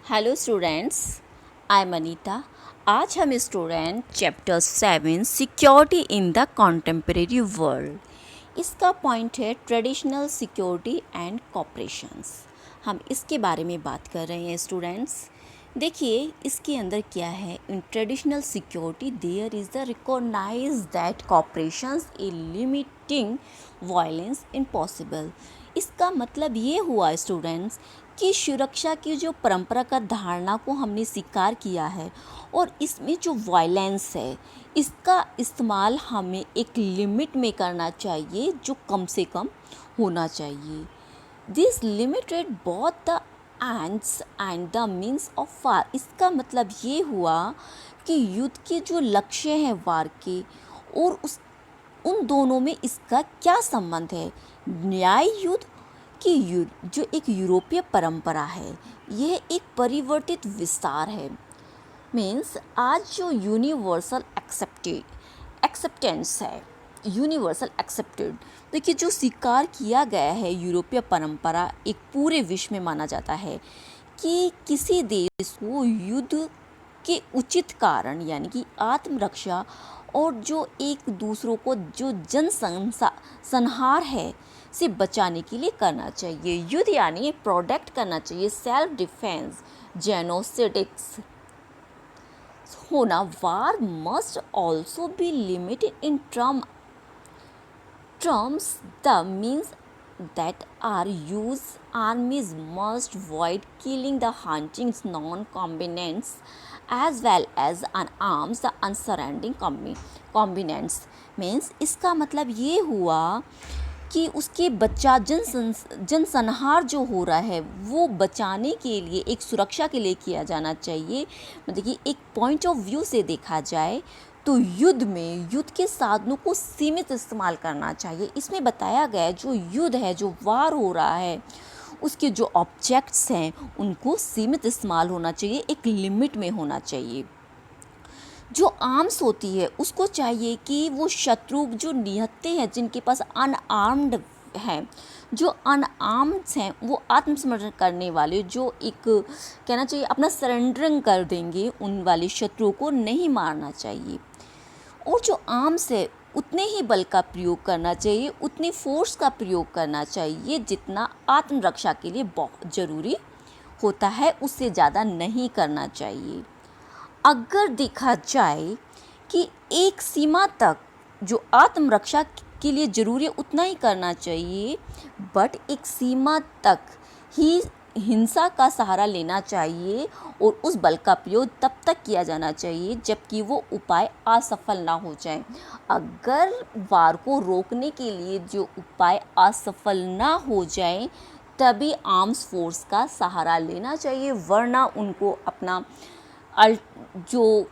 Hello students, I am Anita. आज हम student chapter 7 security in the contemporary world, इसका point है ट्रेडिशनल सिक्योरिटी एंड कॉपरेशंस। हम इसके बारे में बात कर रहे हैं स्टूडेंट्स। देखिए इसके अंदर क्या है। In traditional security there is the recognise that cooperations in limiting violence impossible. इसका मतलब ये हुआ स्टूडेंट्स कि सुरक्षा की जो परंपरागत धारणा को हमने स्वीकार किया है और इसमें जो वायलेंस है इसका इस्तेमाल हमें एक लिमिट में करना चाहिए, जो कम से कम होना चाहिए। This limited both the ends and the means of war. इसका मतलब ये हुआ कि युद्ध के जो लक्ष्य हैं वार के और उन दोनों में इसका क्या संबंध है। न्याय युद्ध कि जो एक यूरोपीय परंपरा है यह एक परिवर्तित विस्तार है। मीन्स आज जो यूनिवर्सल एक्सेप्टेंस है, यूनिवर्सल एक्सेप्टेड, देखिए जो स्वीकार किया गया है यूरोपीय परंपरा एक पूरे विश्व में माना जाता है कि किसी देश को युद्ध के उचित कारण यानी कि आत्मरक्षा और जो एक दूसरों को जो संहार है से बचाने के लिए करना चाहिए। युद्ध यानी प्रोटेक्ट करना चाहिए, सेल्फ डिफेंस, जेनोसिडिक्स होना। War must also be limited in terms the means that are used. Armies must avoid killing the hunting non-combatants as well as unarmed the unsurrounding combatants. Means इसका मतलब ये हुआ कि उसके बच्चा जनसंहार जो हो रहा है वो बचाने के लिए, एक सुरक्षा के लिए किया जाना चाहिए। मतलब कि एक पॉइंट ऑफ व्यू से देखा जाए तो युद्ध में युद्ध के साधनों को सीमित इस्तेमाल करना चाहिए। इसमें बताया गया है जो युद्ध है, जो वार हो रहा है, उसके जो ऑब्जेक्ट्स हैं उनको सीमित इस्तेमाल होना चाहिए, एक लिमिट में होना चाहिए। जो आर्म्स होती है उसको चाहिए कि वो शत्रु जो निहत्ते हैं, जिनके पास अनआर्म्ड हैं, जो अनआर्म्ड हैं, वो आत्मसमर्पण करने वाले, जो एक कहना चाहिए अपना सरेंडरिंग कर देंगे, उन वाले शत्रुओं को नहीं मारना चाहिए। और जो आर्म्स है उतने ही बल का प्रयोग करना चाहिए, उतनी फोर्स का प्रयोग करना चाहिए जितना आत्मरक्षा के लिए बहुत ज़रूरी होता है, उससे ज़्यादा नहीं करना चाहिए। अगर देखा जाए कि एक सीमा तक जो आत्मरक्षा के लिए ज़रूरी है उतना ही करना चाहिए, बट एक सीमा तक ही हिंसा का सहारा लेना चाहिए और उस बल का प्रयोग तब तक किया जाना चाहिए जबकि वो उपाय असफल ना हो जाए। अगर वार को रोकने के लिए जो उपाय असफल ना हो जाए तभी आर्म्स फोर्स का सहारा लेना चाहिए, वरना उनको अपना जो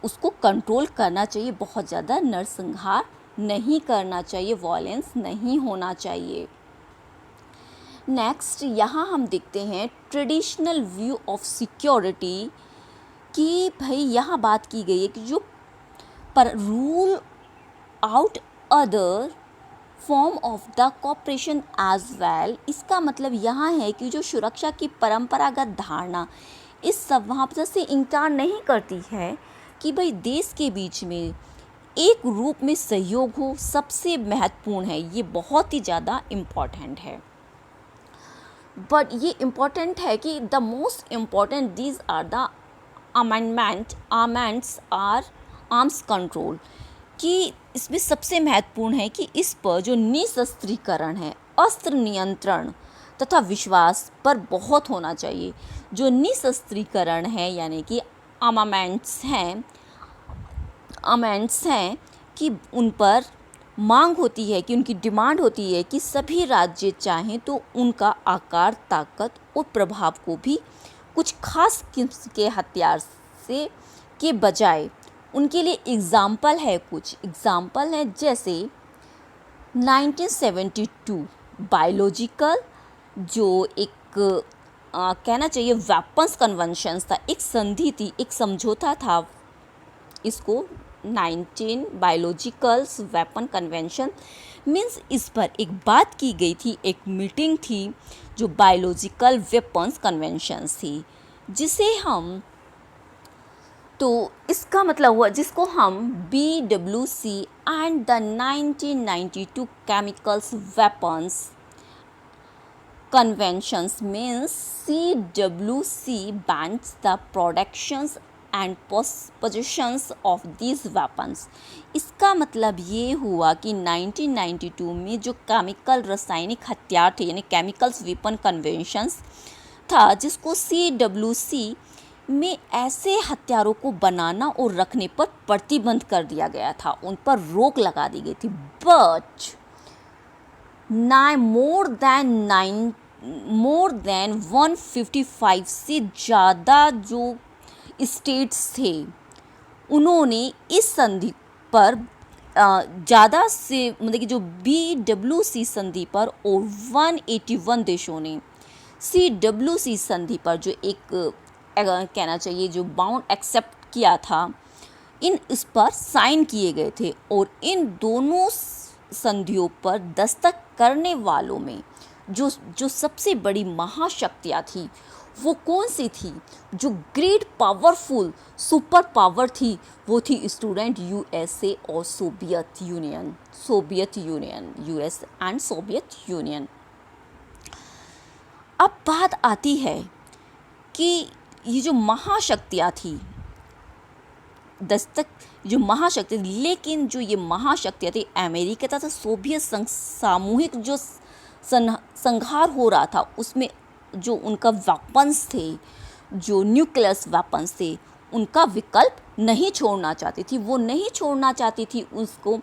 उसको कंट्रोल करना चाहिए, बहुत ज़्यादा नरसंहार नहीं करना चाहिए, वॉयलेंस नहीं होना चाहिए। नेक्स्ट यहाँ हम देखते हैं ट्रेडिशनल व्यू ऑफ सिक्योरिटी कि भाई यहाँ बात की गई है कि जो पर rule out other form of the cooperation as well. इसका मतलब यहाँ है कि जो सुरक्षा की परंपरागत धारणा इस सब वहाँ से इनकार नहीं करती है कि भाई देश के बीच में एक रूप में सहयोग हो सबसे महत्वपूर्ण है, ये बहुत ही ज़्यादा इम्पॉर्टेंट है। बट ये इम्पॉर्टेंट है कि the most important these are the armaments or arms control, कि इसमें सबसे महत्वपूर्ण है कि इस पर जो निशस्त्रीकरण है, अस्त्र नियंत्रण तथा विश्वास पर बहुत होना चाहिए। जो निशस्त्रीकरण है यानी कि आर्मामेंट्स हैं कि उन पर मांग होती है, कि उनकी डिमांड होती है कि सभी राज्य चाहें तो उनका आकार, ताकत और प्रभाव को भी कुछ खास किस्म के हथियार से के बजाय उनके लिए कुछ एग्ज़ाम्पल है जैसे 1972 बायोलॉजिकल जो एक कहना चाहिए वेपन्स कन्वेंशन था, एक संधि थी, एक समझौता था, इसको 19 बायोलॉजिकल्स वेपन कन्वेंशन मीन्स इस पर एक बात की गई थी, एक मीटिंग थी जो बायोलॉजिकल वेपन्स कन्वेंशन थी। जिसे हम तो इसका मतलब हुआ जिसको हम BWC and the 1992 chemicals weapons conventions means CWC bans the productions and possessions of these weapons। इसका मतलब ये हुआ कि 1992 में जो केमिकल रासायनिक हथियार थे यानी केमिकल्स वेपन कन्वेंशंस था, जिसको CWC में ऐसे हथियारों को बनाना और रखने पर प्रतिबंध कर दिया गया था, उन पर रोक लगा दी गई थी। बट मोर देन 155 से ज़्यादा जो स्टेट्स थे उन्होंने इस संधि पर ज़्यादा से मतलब कि जो BWC संधि पर और 181 देशों ने CWC संधि पर जो एक कहना चाहिए जो बाउंड एक्सेप्ट किया था, इस पर साइन किए गए थे। और इन दोनों संधियों पर दस्तक करने वालों में जो सबसे बड़ी महाशक्तियाँ थी वो कौन सी थी, जो ग्रेट पावरफुल सुपर पावर थी, वो थी स्टूडेंट USA और Soviet union US and Soviet union. अब बात आती है कि ये जो महाशक्तियाँ थी लेकिन जो ये महाशक्तियाँ थी अमेरिका तथा सोवियत संघ सामूहिक जो संहार हो रहा था उसमें जो उनका वेपन्स थे, जो न्यूक्लियस वेपन्स थे, उनका विकल्प नहीं छोड़ना चाहती थी। वो नहीं छोड़ना चाहती थी उसको,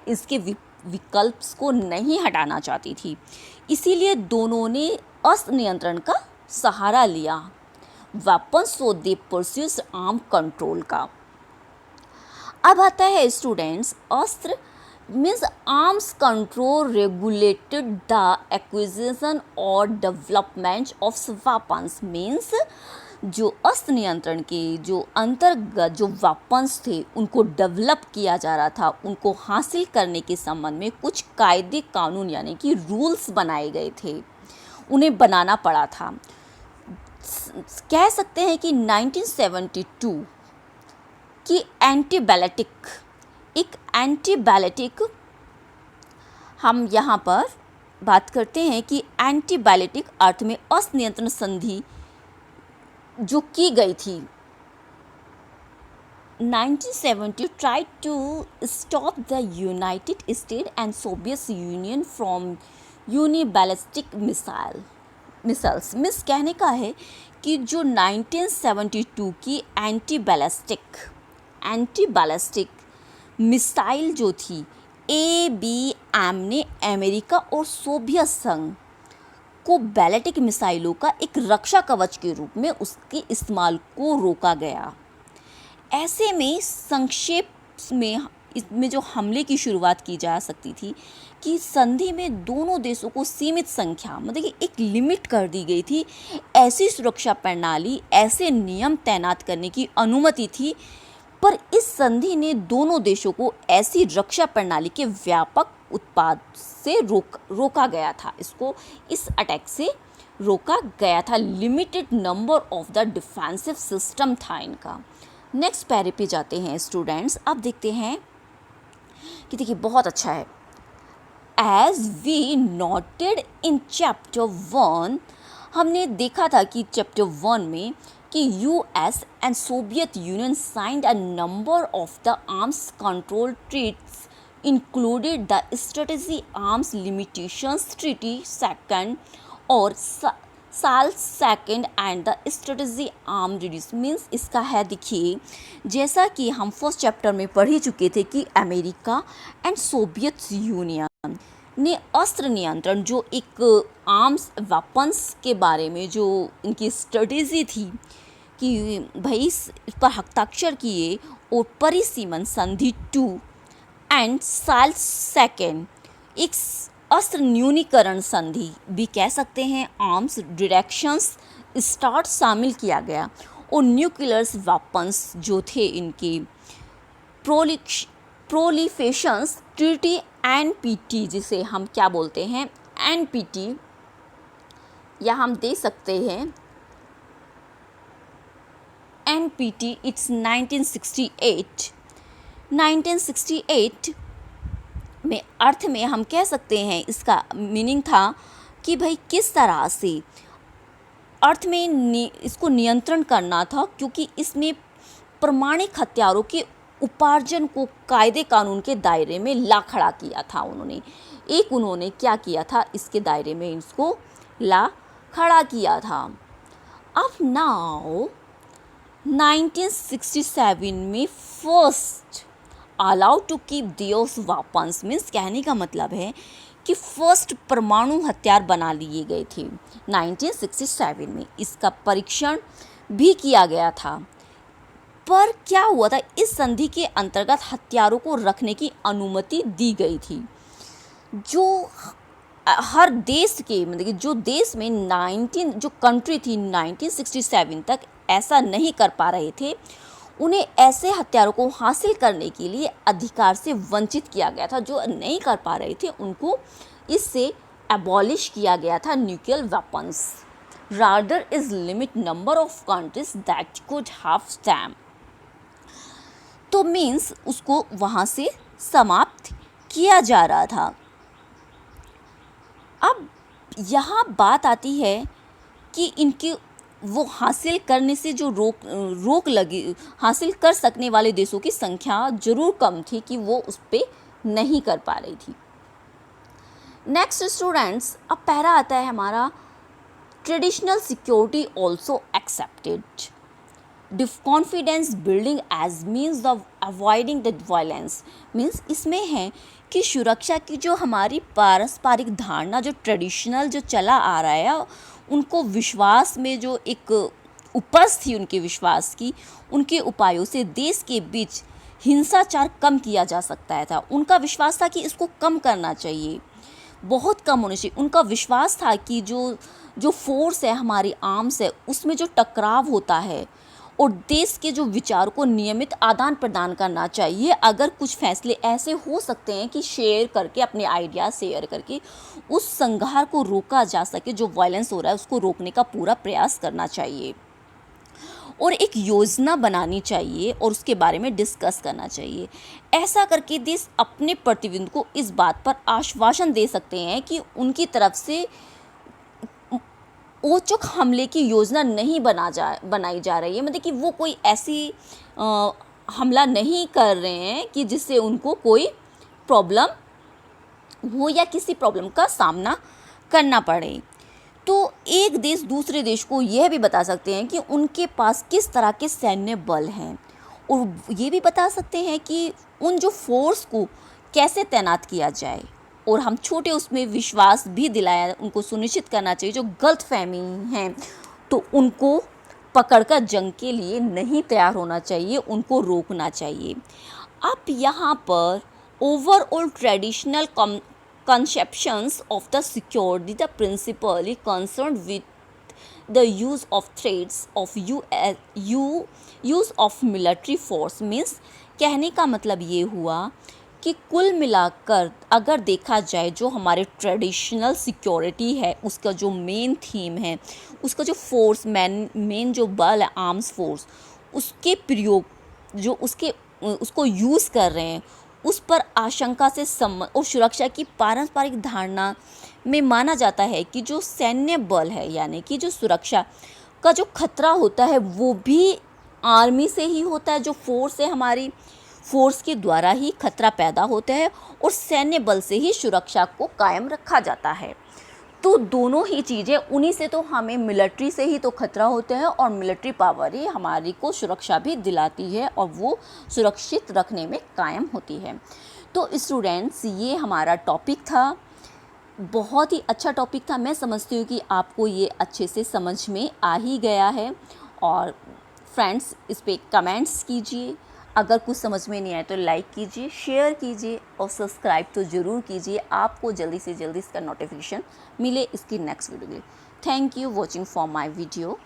इसके विकल्प को नहीं हटाना चाहती थी। इसीलिए दोनों ने अस्त्र नियंत्रण का सहारा लिया, वेपन्स सो दे परस्यूज आर्म कंट्रोल का। अब आता है स्टूडेंट्स, अस्त्र means arms control regulated the acquisition और डेवलपमेंट ऑफ वेपन्स। मीन्स जो अस्त्र नियंत्रण के जो अंतर्गत जो वेपन्स थे उनको डेवलप किया जा रहा था, उनको हासिल करने के संबंध में कुछ कायदे कानून यानी कि रूल्स बनाए गए थे, उन्हें बनाना पड़ा था। कह सकते हैं कि 1972 की एंटीबैलिटिक हम यहाँ पर बात करते हैं कि एंटीबैलिटिक अर्थ में अस्त्र नियंत्रण संधि जो की गई थी 1970 tried to stop the United States and Soviet Union from uniballistic missiles। Miss कहने का है कि जो 1972 की एंटीबैलिस्टिक मिसाइल जो थी ABM ने अमेरिका और सोवियत संघ को बैलिस्टिक मिसाइलों का एक रक्षा कवच के रूप में उसके इस्तेमाल को रोका गया। ऐसे में संक्षेप में इसमें जो हमले की शुरुआत की जा सकती थी कि संधि में दोनों देशों को सीमित संख्या मतलब कि एक लिमिट कर दी गई थी, ऐसी सुरक्षा प्रणाली ऐसे नियम तैनात करने की अनुमति थी, पर इस संधि ने दोनों देशों को ऐसी रक्षा प्रणाली के व्यापक उत्पाद से रोका गया था, इसको इस अटैक से रोका गया था। Limited number of the defensive system था इनका। नेक्स्ट पैरे पे जाते हैं स्टूडेंट्स। अब देखते हैं कि देखिए बहुत अच्छा है। As we noted in chapter 1, हमने देखा था कि चैप्टर 1 में कि US and Soviet union signed a number of the arms control treats included the strategy arms limitations treaty second और साल second and the strategy arm reduce. Means इसका है देखिए, जैसा कि हम फर्स्ट चैप्टर में पढ़ ही चुके थे कि अमेरिका एंड सोवियत यूनियन ने अस्त्र नियंत्रण जो एक आर्म्स वेपन्स के बारे में जो इनकी स्ट्रेटेजी थी कि भाई इस पर हस्ताक्षर किए और परिसीमन संधि 2 एंड साल सेकंड एक अस्त्र न्यूनीकरण संधि भी कह सकते हैं, आर्म्स डिरेक्शंस स्टार्ट शामिल किया गया और न्यूक्लियर्स वेपन्स जो थे इनके प्रोलिफेशंस ट्रीटी NPT, जिसे हम क्या बोलते हैं NPT, या हम दे सकते हैं NPT, it's 1968. 1968 में अर्थ में हम कह सकते हैं इसका मीनिंग था कि भाई किस तरह से अर्थ में इसको नियंत्रण करना था, क्योंकि इसमें परमाणु हथियारों के उपार्जन को कायदे कानून के दायरे में ला खड़ा किया था उन्होंने क्या किया था, इसके दायरे में इसको ला खड़ा किया था। अब नाउ 1967 में first allowed to keep those weapons, means कहने का मतलब है कि फर्स्ट परमाणु हथियार बना लिए गए थे 1967 में। इसका परीक्षण भी किया गया था। पर क्या हुआ था, इस संधि के अंतर्गत हथियारों को रखने की अनुमति दी गई थी। जो हर देश के मतलब कि जो देश में जो कंट्री थी 1967 तक ऐसा नहीं कर पा रहे थे, उन्हें ऐसे हथियारों को हासिल करने के लिए अधिकार से वंचित किया गया था। जो नहीं कर पा रहे थे उनको इससे एबॉलिश किया गया था nuclear weapons. Rather is limit number of countries that could have them। तो मीन्स उसको वहाँ से समाप्त किया जा रहा था। अब यहाँ बात आती है कि इनकी वो हासिल करने से जो रोक लगी, हासिल कर सकने वाले देशों की संख्या जरूर कम थी कि वो उस पर नहीं कर पा रही थी। नेक्स्ट स्टूडेंट्स, अब पहला आता है हमारा traditional security also accepted confidence building as means of avoiding the violence. Means इसमें है कि सुरक्षा की जो हमारी पारस्परिक धारणा, जो ट्रेडिशनल जो चला आ रहा है, उनको विश्वास में जो एक उपज थी उनके विश्वास की, उनके उपायों से देश के बीच हिंसाचार कम किया जा सकता था। उनका विश्वास था कि इसको कम करना चाहिए, बहुत कम होना चाहिए। उनका विश्वास था कि जो फोर्स है, हमारी आर्म्स है, उसमें जो टकराव होता है और देश के जो विचार को नियमित आदान प्रदान करना चाहिए। अगर कुछ फैसले ऐसे हो सकते हैं कि शेयर करके, अपने आइडिया शेयर करके उस संघार को रोका जा सके, जो वायलेंस हो रहा है उसको रोकने का पूरा प्रयास करना चाहिए और एक योजना बनानी चाहिए और उसके बारे में डिस्कस करना चाहिए। ऐसा करके देश अपने प्रतिद्वंद को इस बात पर आश्वासन दे सकते हैं कि उनकी तरफ से औचक हमले की योजना नहीं बनाई जा रही है। मतलब कि वो कोई ऐसी हमला नहीं कर रहे हैं कि जिससे उनको कोई प्रॉब्लम हो या किसी प्रॉब्लम का सामना करना पड़े। तो एक देश दूसरे देश को यह भी बता सकते हैं कि उनके पास किस तरह के सैन्य बल हैं और ये भी बता सकते हैं कि उन जो फोर्स को कैसे तैनात किया जाए। और हम छोटे उसमें विश्वास भी दिलाया, उनको सुनिश्चित करना चाहिए जो गलतफहमी हैं तो उनको पकड़कर जंग के लिए नहीं तैयार होना चाहिए, उनको रोकना चाहिए। अब यहाँ पर overall traditional conceptions of the security, the principally concerned with the use of threats of use of military force। means कहने का मतलब ये हुआ कि कुल मिलाकर अगर देखा जाए जो हमारे ट्रेडिशनल सिक्योरिटी है उसका जो मेन थीम है, उसका जो फोर्स मेन जो बल है, आर्म्स फोर्स, उसके प्रयोग जो उसको यूज़ कर रहे हैं उस पर आशंका से और सुरक्षा की पारंपरिक धारणा में माना जाता है कि जो सैन्य बल है यानी कि जो सुरक्षा का जो खतरा होता है वो भी आर्मी से ही होता है। जो फोर्स है हमारी फोर्स के द्वारा ही खतरा पैदा होता है और सैन्य बल से ही सुरक्षा को कायम रखा जाता है। तो दोनों ही चीज़ें, उन्हीं से तो हमें मिलिट्री से ही तो खतरा होता है और मिलिट्री पावर ही हमारी को सुरक्षा भी दिलाती है और वो सुरक्षित रखने में कायम होती है। तो स्टूडेंट्स, ये हमारा टॉपिक था, बहुत ही अच्छा टॉपिक था। मैं समझती हूँ कि आपको ये अच्छे से समझ में आ ही गया है। और फ्रेंड्स, इस पर कमेंट्स कीजिए, अगर कुछ समझ में नहीं आए तो लाइक कीजिए, शेयर कीजिए और सब्सक्राइब तो ज़रूर कीजिए, आपको जल्दी से जल्दी इसका नोटिफिकेशन मिले इसकी नेक्स्ट वीडियो के लिए। Thank you watching for my video.